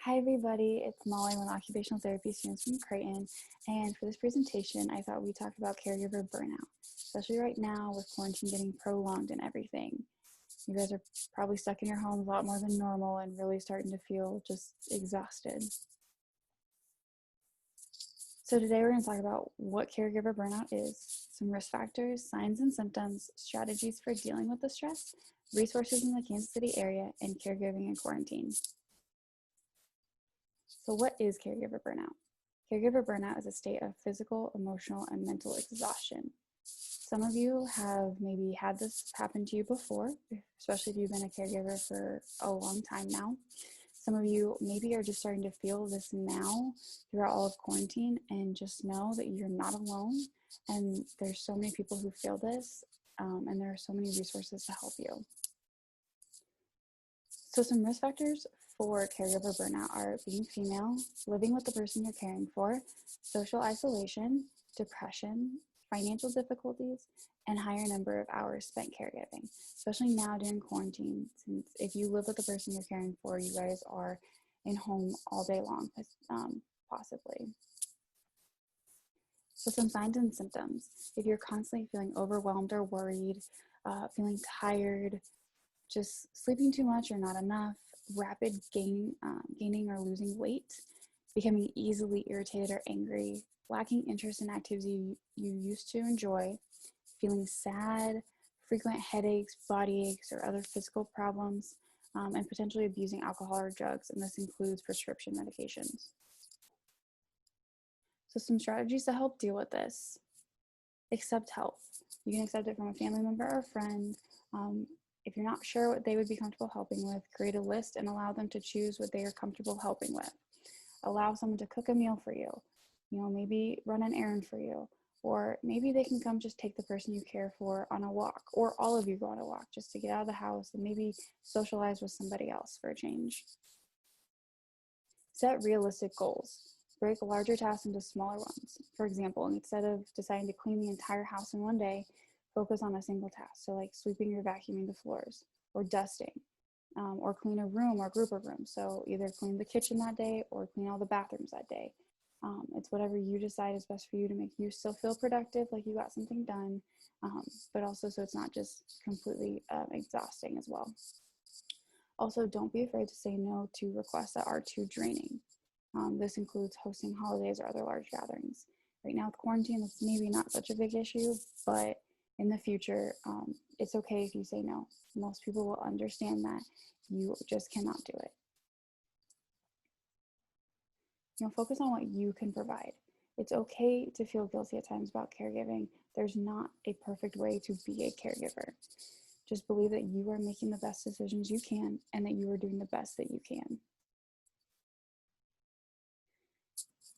Hi everybody, it's Molly, one of the occupational therapy students from Creighton, and for this presentation I thought we'd talk about caregiver burnout, especially right now with quarantine getting prolonged and everything. You guys are probably stuck in your homes a lot more than normal and really starting to feel just exhausted. So today we're going to talk about what caregiver burnout is, some risk factors, signs and symptoms, strategies for dealing with the stress, resources in the Kansas City area, and caregiving in quarantine. So what is caregiver burnout? Caregiver burnout is a state of physical, emotional, and mental exhaustion. Some of you have maybe had this happen to you before, especially if you've been a caregiver for a long time now. Some of you maybe are just starting to feel this now throughout all of quarantine, and just know that you're not alone, and there's so many people who feel this, and there are so many resources to help you. So some risk factors for caregiver burnout are being female, living with the person you're caring for, social isolation, depression, financial difficulties, and higher number of hours spent caregiving, especially now during quarantine, since if you live with the person you're caring for, you guys are in home all day long, possibly. So some signs and symptoms. If you're constantly feeling overwhelmed or worried, feeling tired, just sleeping too much or not enough, rapid gaining or losing weight, becoming easily irritated or angry, lacking interest in activities you used to enjoy, feeling sad, frequent headaches, body aches, or other physical problems, and potentially abusing alcohol or drugs, and this includes prescription medications. So some strategies to help deal with this. Accept help. You can accept it from a family member or a friend. If you're not sure what they would be comfortable helping with, create a list and allow them to choose what they are comfortable helping with. Allow someone to cook a meal for you, maybe run an errand for you, or maybe they can come just take the person you care for on a walk, or all of you go on a walk just to get out of the house and maybe socialize with somebody else for a change. Set realistic goals. Break larger tasks into smaller ones. For example, instead of deciding to clean the entire house in one day, focus on a single task. So like sweeping or vacuuming the floors, or dusting, or clean a room or group of rooms. So either clean the kitchen that day or clean all the bathrooms that day. It's whatever you decide is best for you to make you still feel productive, like you got something done, but also so it's not just completely exhausting as well. Also, don't be afraid to say no to requests that are too draining. This includes hosting holidays or other large gatherings. Right now with quarantine, it's maybe not such a big issue, but in the future, it's okay if you say no. Most people will understand that you just cannot do it. Focus on what you can provide. It's okay to feel guilty at times about caregiving. There's not a perfect way to be a caregiver. Just believe that you are making the best decisions you can and that you are doing the best that you can.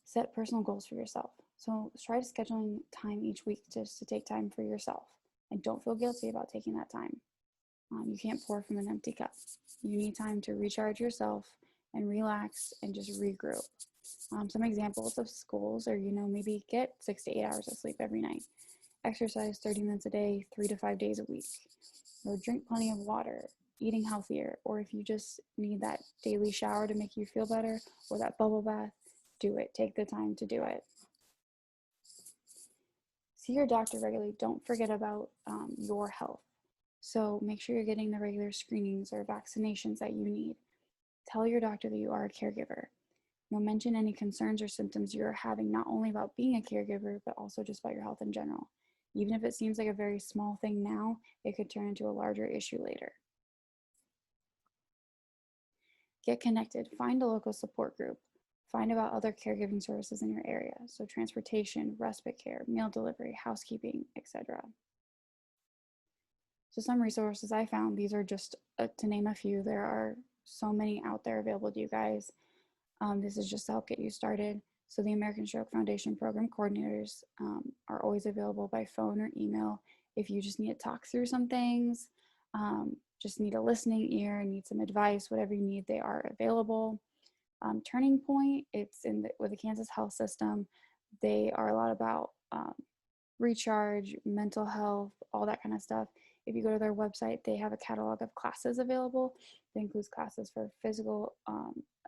Set personal goals for yourself. So try scheduling time each week just to take time for yourself, and don't feel guilty about taking that time. You can't pour from an empty cup. You need time to recharge yourself and relax and just regroup. Some examples of goals are, maybe get 6 to 8 hours of sleep every night. Exercise 30 minutes a day, 3 to 5 days a week. Or drink plenty of water, eating healthier, or if you just need that daily shower to make you feel better, or that bubble bath, do it. Take the time to do it. See your doctor regularly. Don't forget about your health. So make sure you're getting the regular screenings or vaccinations that you need. Tell your doctor that you are a caregiver. Mention any concerns or symptoms you're having, not only about being a caregiver, but also just about your health in general. Even if it seems like a very small thing now, it could turn into a larger issue later. Get connected. Find a local support group. Find about other caregiving services in your area. So transportation, respite care, meal delivery, housekeeping, etc. So some resources I found, these are just to name a few. There are so many out there available to you guys. This is just to help get you started. So the American Stroke Foundation program coordinators are always available by phone or email. If you just need to talk through some things, just need a listening ear, need some advice, whatever you need, they are available. Turning Point, it's with the Kansas Health System. They are a lot about recharge, mental health, all that kind of stuff. If you go to their website, they have a catalog of classes available. That includes classes for physical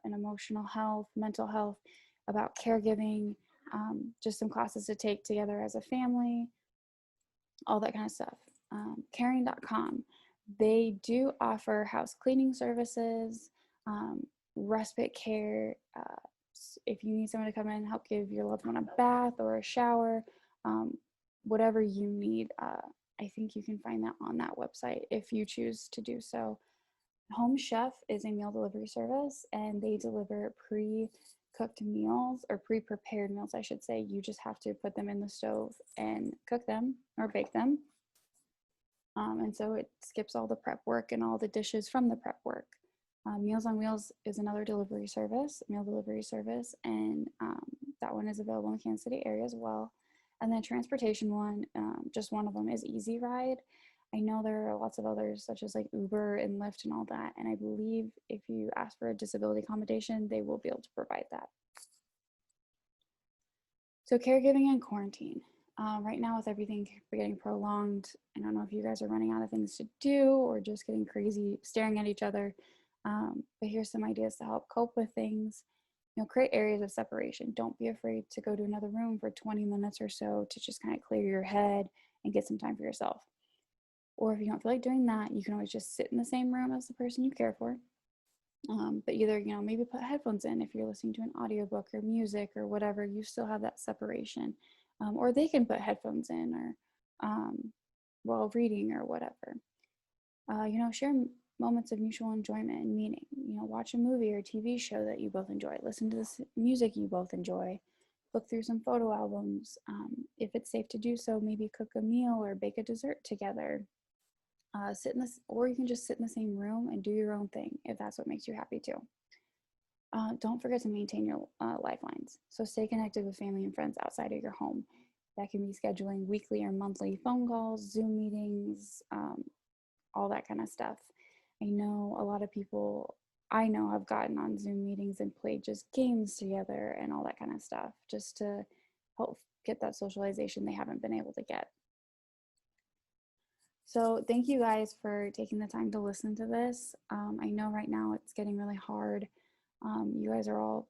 and emotional health, mental health, about caregiving, just some classes to take together as a family, all that kind of stuff. Caring.com, they do offer house cleaning services, respite care. If you need someone to come in and help give your loved one a bath or a shower, whatever you need, I think you can find that on that website if you choose to do so. Home Chef is a meal delivery service, and they deliver pre-cooked meals, or pre-prepared meals, I should say. You just have to put them in the stove and cook them or bake them. And so it skips all the prep work and all the dishes from the prep work. Meals on Wheels is another delivery service, meal delivery service, and that one is available in the Kansas City area as well. And then transportation one, just one of them is Easy Ride. I know there are lots of others, such as like Uber and Lyft and all that. And I believe if you ask for a disability accommodation, they will be able to provide that. So caregiving and quarantine. Right now with everything getting prolonged, I don't know if you guys are running out of things to do or just getting crazy staring at each other. But here's some ideas to help cope with things. Create areas of separation. Don't be afraid to go to another room for 20 minutes or so to just kind of clear your head and get some time for yourself. Or if you don't feel like doing that, you can always just sit in the same room as the person you care for. But either, maybe put headphones in if you're listening to an audiobook or music or whatever, you still have that separation. Or they can put headphones in or while reading or whatever. Share moments of mutual enjoyment and meaning. Watch a movie or TV show that you both enjoy. Listen to this music you both enjoy. Look through some photo albums. If it's safe to do so, maybe cook a meal or bake a dessert together. Or you can just sit in the same room and do your own thing if that's what makes you happy too. Don't forget to maintain your lifelines. So stay connected with family and friends outside of your home. That can be scheduling weekly or monthly phone calls, Zoom meetings, all that kind of stuff. I know a lot of people have gotten on Zoom meetings and played just games together and all that kind of stuff, just to help get that socialization they haven't been able to get. So thank you guys for taking the time to listen to this. I know right now it's getting really hard. You guys are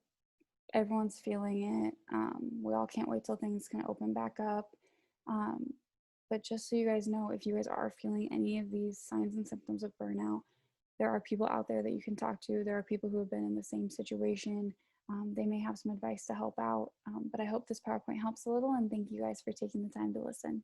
everyone's feeling it. We all can't wait till things can open back up. But just so you guys know, if you guys are feeling any of these signs and symptoms of burnout, there are people out there that you can talk to. There are people who have been in the same situation. They may have some advice to help out. But I hope this PowerPoint helps a little, and thank you guys for taking the time to listen.